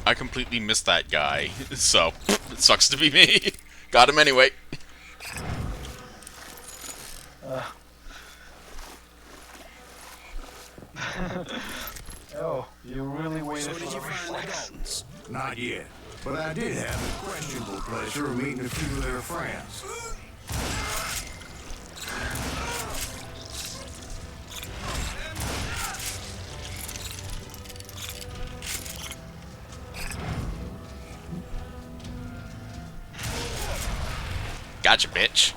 I completely missed that guy, so it sucks to be me. Got him anyway. Oh, you really waited for the reflex. Not yet, but I did have the questionable pleasure of meeting a few of their friends. Gotcha, bitch.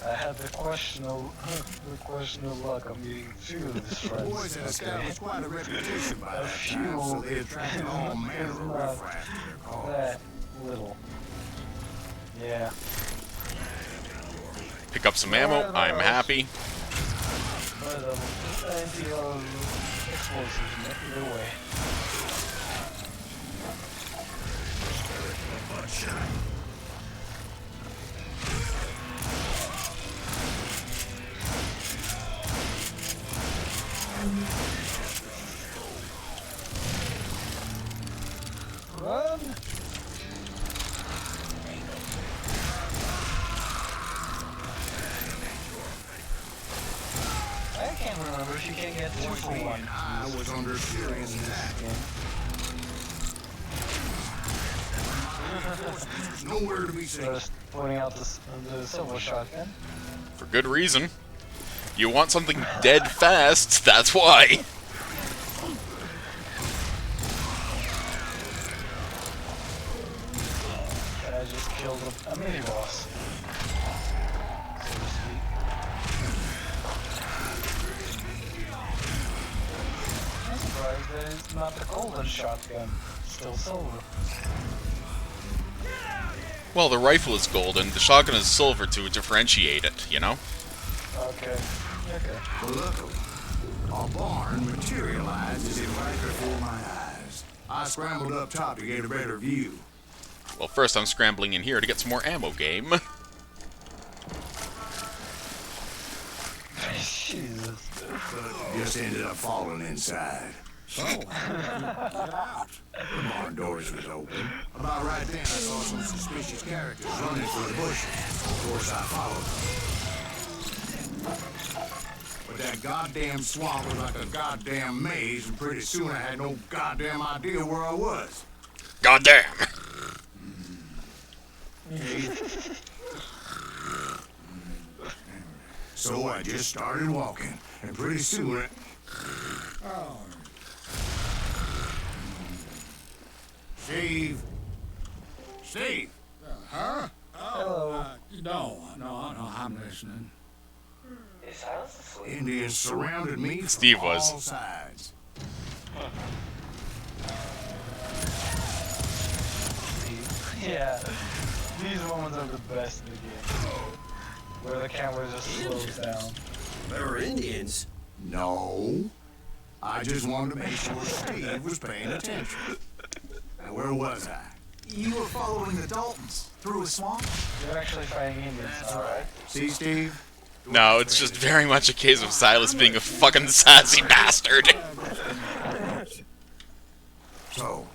I had the question of luck of meeting 2 of his The friends. boys had established quite a reputation by A that few time, so they attracted all manner of is not riffraff to their That little. Yeah. Pick up some ammo. I'm happy. But anti-explosives either way. Run! I can't remember if you can get 2 for 1. I was under serious attack. There's nowhere to be seen. Just pointing out the silver shotgun. For good reason. You want something dead fast, that's why. I just killed a mini boss. So to speak. I'm surprised that it's not the golden shotgun. It's still silver. Well, the rifle is golden, the shotgun is silver to differentiate it, you know? Okay. Okay. Luckily, a barn materialized as it right before my eyes. I scrambled up top to get a better view. Well, first I'm scrambling in here to get some more ammo, game. Jesus. But just ended up falling inside. So, get out. The barn doors was open. About right then, I saw some suspicious characters running for the bushes. Of course, I followed them. But that goddamn swamp was like a goddamn maze, and pretty soon I had no goddamn idea where I was. Goddamn! So I just started walking, and pretty soon Steve? Steve? Huh? Hello. No, I'm listening. Is Silas asleep? Indians surrounded me from Steve was. all sides. Yeah. These moments are the best in the game. Where the camera just slows down. There were Indians. No. I just wanted to make sure Steve was paying attention. Now, where was I? You were following the Daltons through a swamp? You're actually fighting Indians, alright? See, Steve? No, it's just very much a case of Silas being a fucking sassy bastard. So,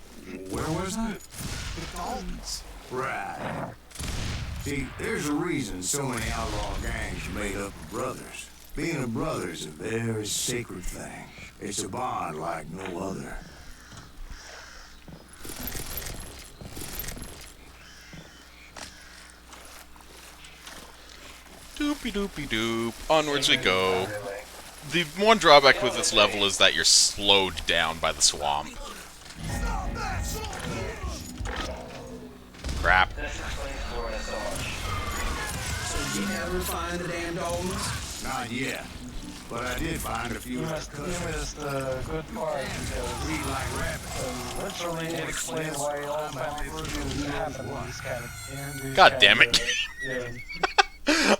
where was I? The Daltons. Right. See, there's a reason so many outlaw gangs are made up of brothers. Being a brother is a very sacred thing. It's a bond like no other. Doopy doopy doop. Onwards we go. The one drawback with this level is that you're slowed down by the swamp. Crap. This explains Florida so much. So you never find the damn Daltons? Not yet. But I did find a few You of missed their cousins. the good part because Read like rabbits. literally it explains why all family reviews happen in these kind of God damn it. Games.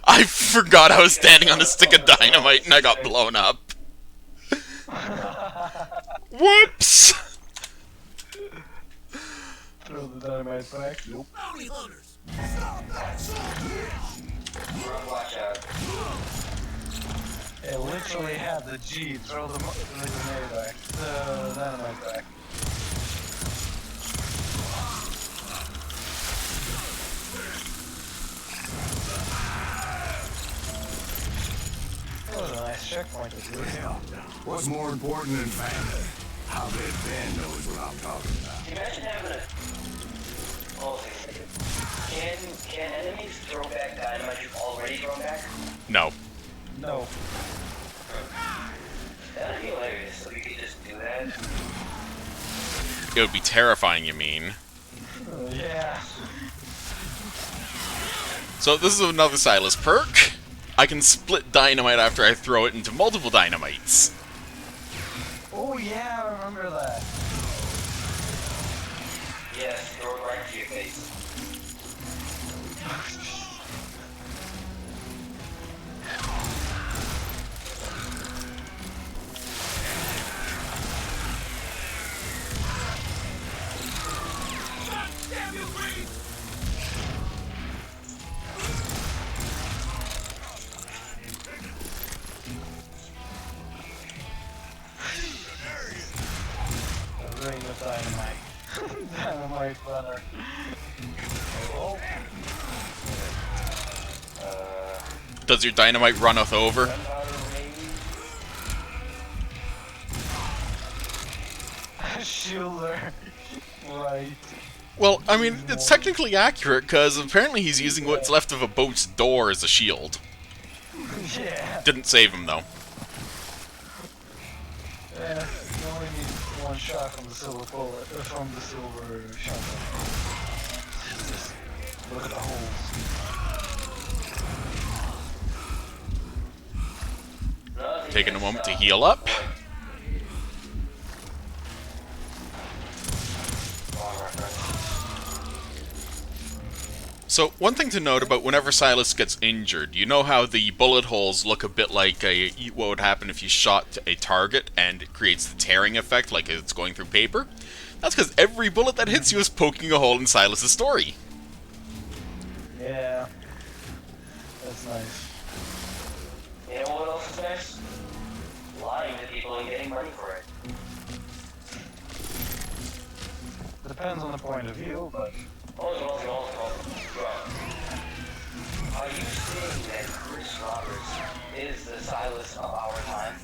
I forgot I was standing on a stick of dynamite and I got blown up. Whoops! Throw the dynamite back. Nope. Watch out. It literally had the G throw the grenade back. The dynamite back. That was a nice checkpoint to do. Hell, what's more important than family? I'll bet Ben knows what I'm talking about. Can you imagine having a... Oh, can enemies throw back dynamite you've already thrown back? No. No. That'd be hilarious, so we could just do that. It would be terrifying, you mean? Yeah. So this is another Silas perk. I can split dynamite after I throw it into multiple dynamites. Oh yeah, I remember that. Yes, throw it right to your face. Ring of dynamite. Dynamite runner. Oh. Does your dynamite runneth over? Shielder. Right. Well, I mean, it's technically accurate, because apparently he's using what's left of a boat's door as a shield. Yeah. Didn't save him, though. Yeah, you only need one shot from the silver bullet, from the silver shotgun. Just look at the holes. Taking a moment to heal up. So, one thing to note about whenever Silas gets injured, you know how the bullet holes look a bit like what would happen if you shot a target and it creates the tearing effect like it's going through paper? That's because every bullet that hits you is poking a hole in Silas's story. Yeah. That's nice. You know what else is nice? Lying to people and getting money for it. Depends on the point of view, but... Hold. Are you saying that Chris Roberts is the Silas of our time?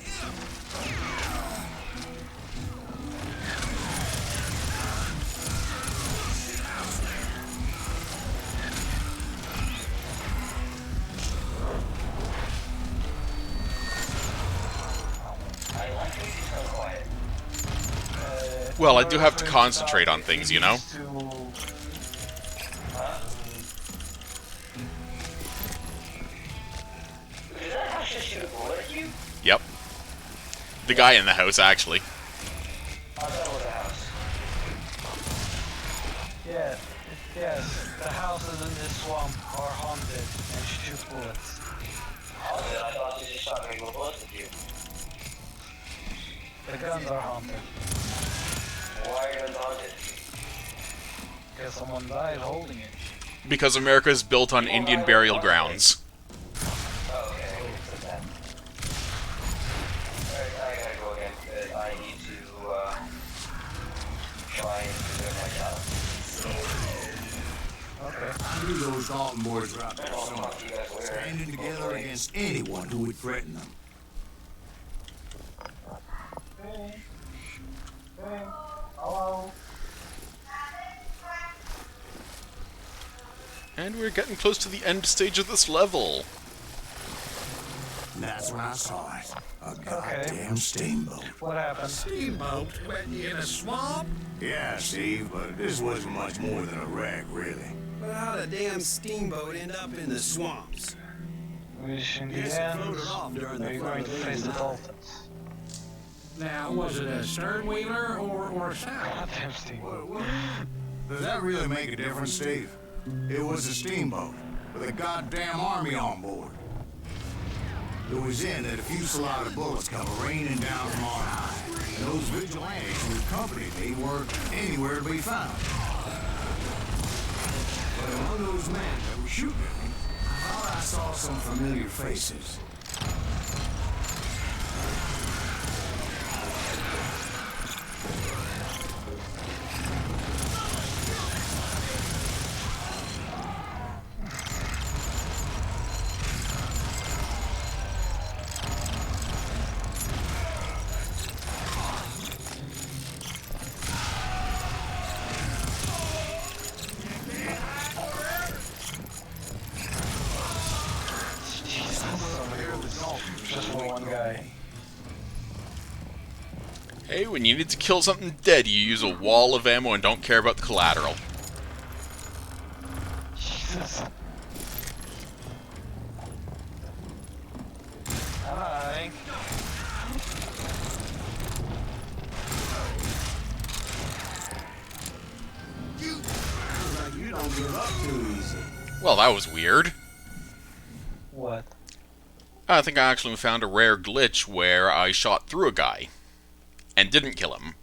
I like you so quiet. Well, I do have to concentrate on things, you know? Did that house just shoot a bullet at you? Yep. The guy in the house, actually. I thought it was a house. Yeah, yes, the houses in this swamp are haunted and shoot bullets. Haunted? I thought you just shot regular bullets at you. The guns are haunted. Why are guns haunted? Because someone died holding it. Because America is built on Indian burial grounds. Okay, what's that? Alright, I gotta go again. I need to, try and figure my job. Okay. I knew those Dalton boys were out there I'll somewhere, talk to you guys later. standing together against anyone who would threaten them. Hey. Hey. Hello. And we're getting close to the end stage of this level. And that's when I saw it. A goddamn steamboat. What happened? Steamboat wet in a swamp? Yeah, Steve, but this wasn't much more than a wreck, really. But how'd a damn steamboat end up in the swamps? Reaching the Yes, it end. floated off during the Are you flood going to of face the 89. dolphins? Now, was it a stern wheeler or a sow? Goddamn steamboat. Does that really make a difference, Steve? It was a steamboat with a goddamn army on board. It was in that a fusillade of bullets come raining down from on high, and those vigilantes who accompanied me weren't anywhere to be found. But among those men that were shooting at me, I thought I saw some familiar faces. Just for one guy. Hey, when you need to kill something dead, you use a wall of ammo and don't care about the collateral. Jesus. Hi. Sounds like you don't give up too easy. Well, that was weird. What? I think I actually found a rare glitch where I shot through a guy and didn't kill him.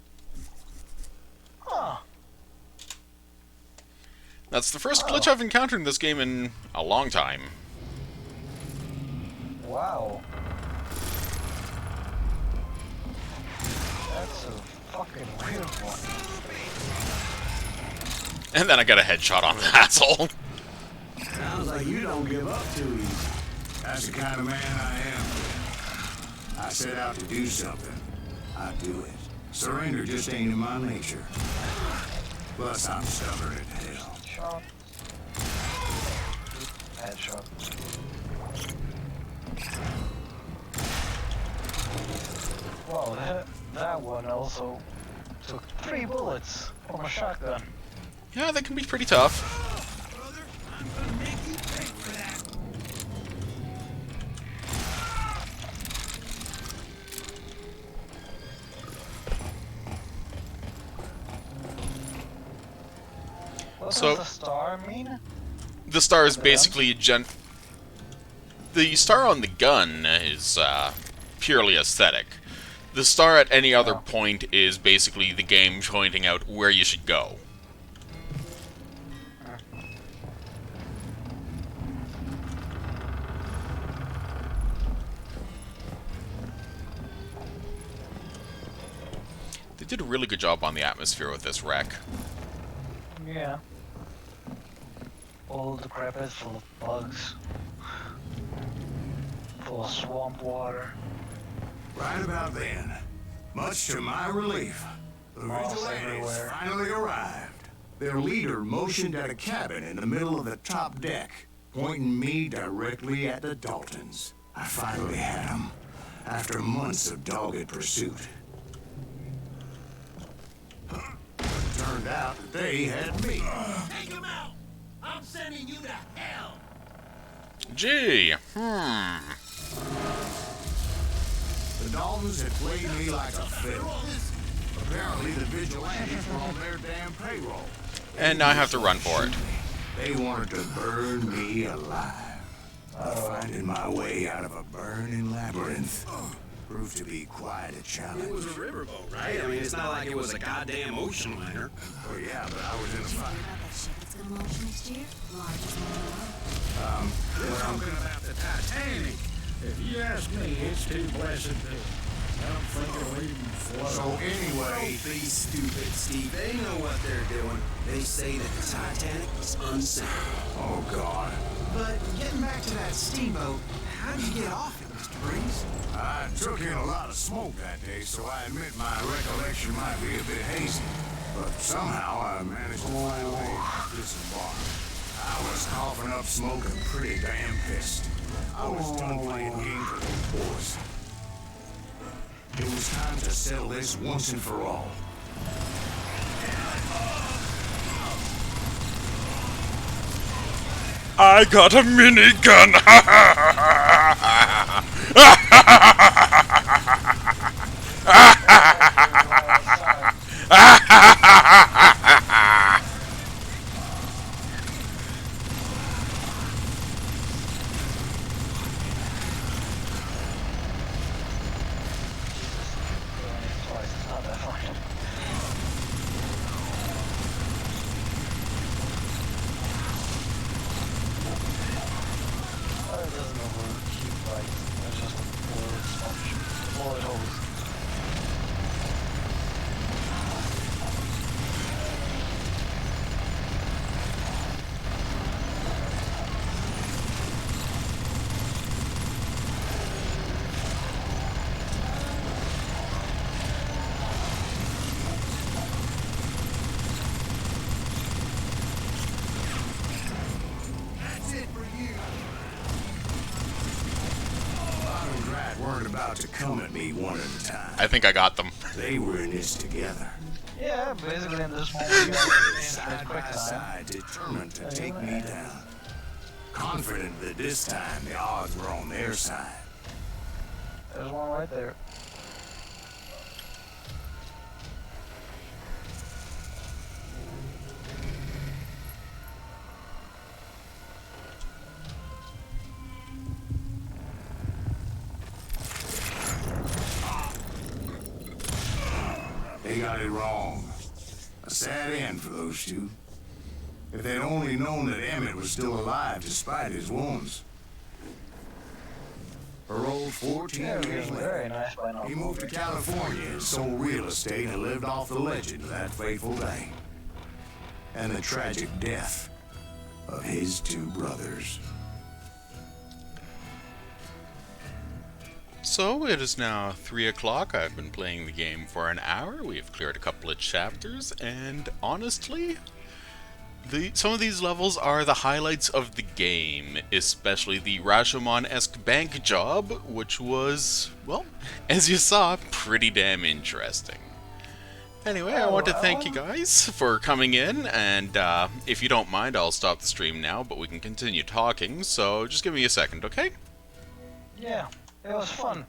Huh. That's the first glitch I've encountered in this game in a long time. Wow. That's a fucking weird one. And then I got a headshot on the asshole. Sounds like you don't give up too easy. That's the kind of man I am. I set out to do something. I do it. Surrender just ain't in my nature. Plus, I'm stubborn as hell. Shot. Headshot. Wow, that one also took 3 bullets from a shotgun. Yeah, that can be pretty tough. Brother, I'm gonna make you pay for that. What So- does the star mean? The star is basically the star on the gun is purely aesthetic. The star at any other point is basically the game pointing out where you should go. They did a really good job on the atmosphere with this wreck. Yeah. All the crap is full of bugs. Full of swamp water. Right about then, much to my relief, the Moss vigilantes everywhere. finally arrived. Their leader motioned at a cabin in the middle of the top deck, pointing me directly at the Daltons. I finally had them, after months of dogged pursuit. It turned out that they had me. Take him out! I'm sending you to hell! Gee, The Daltons had played me like a fiddle. Apparently the vigilantes were on their damn payroll. and now I have to run for it. They wanted to burn me alive. Finding my way out of a burning labyrinth proved to be quite a challenge. It was a riverboat, right? I mean, it's not like it was a goddamn ocean liner. Oh yeah, but I was in a fight. About that ship that's gonna launch next year? Largest one in the world. We're talking about the Titanic. If you ask me, it's too blessed big. I'm thinking we can float. So anyway, Don't be stupid, Steve. They know what they're doing. They say that the Titanic is unsank. oh god, But getting back to that steamboat, how did you get off it, Mr. Breeze? I took in a lot of smoke that day, so I admit my recollection might be a bit hazy. But somehow I managed to find a way to disembark. I was coughing up smoke and pretty damn pissed. I was done playing games with the boys. It was time to settle this once and for all. I got a minigun! Twice, it's not that far. It doesn't overheat right. It's just a bullet hose. That's it for you! Bottom Drat weren't about to come at me one at a time. I think I got them. They were in this together. Yeah, basically in this moment you have to Side by quick time. side, determined to take me down. Confident that this time the odds were on their side. There's one right there. got it wrong. A sad end for those two. If they'd only known that Emmett was still alive despite his wounds. Paroled 14 years Very later, nice by now. he moved to California and sold real estate and lived off the legend of that fateful day. And the tragic death of his two brothers. So it is now 3 o'clock. I've been playing the game for an hour. We have cleared a couple of chapters, and honestly, some of these levels are the highlights of the game, especially the Rashomon-esque bank job, which was, well, as you saw, pretty damn interesting. Anyway, I want to thank you guys for coming in, and if you don't mind, I'll stop the stream now, but we can continue talking, so just give me a second, okay? Yeah, it was fun.